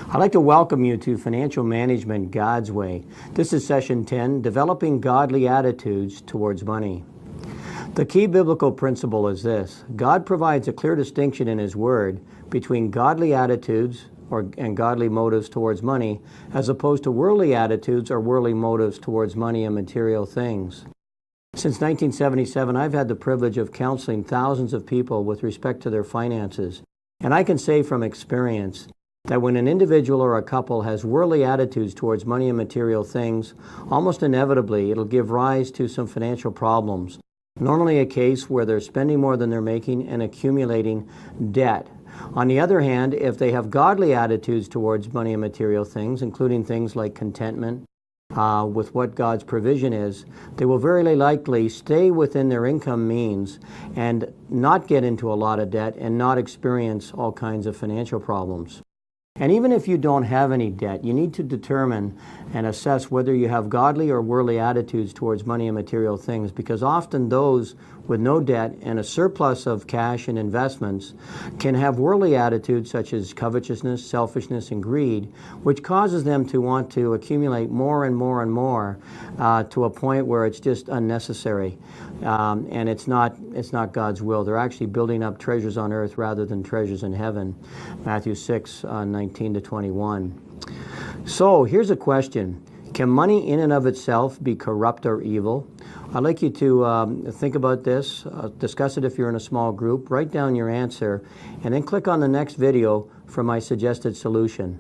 I'd like to welcome you to Financial Management God's Way. This is Session 10, Developing Godly Attitudes Towards Money. The key biblical principle is this: God provides a clear distinction in His Word between godly attitudes and godly motives towards money, as opposed to worldly attitudes or worldly motives towards money and material things. Since 1977, I've had the privilege of counseling thousands of people with respect to their finances, and I can say from experience that when an individual or a couple has worldly attitudes towards money and material things, almost inevitably it'll give rise to some financial problems. Normally a case where they're spending more than they're making and accumulating debt. On the other hand, if they have godly attitudes towards money and material things, including things like contentment with what God's provision is, they will very likely stay within their income means and not get into a lot of debt and not experience all kinds of financial problems. And even if you don't have any debt, you need to determine and assess whether you have godly or worldly attitudes towards money and material things, because often those with no debt and a surplus of cash and investments can have worldly attitudes such as covetousness, selfishness, and greed, which causes them to want to accumulate more and more and more to a point where it's just unnecessary. And it's not God's will. They're actually building up treasures on earth rather than treasures in heaven. Matthew 6, 19 to 21. So here's a question. Can money in and of itself be corrupt or evil? I'd like you to think about this, discuss it if you're in a small group, write down your answer, and then click on the next video for my suggested solution.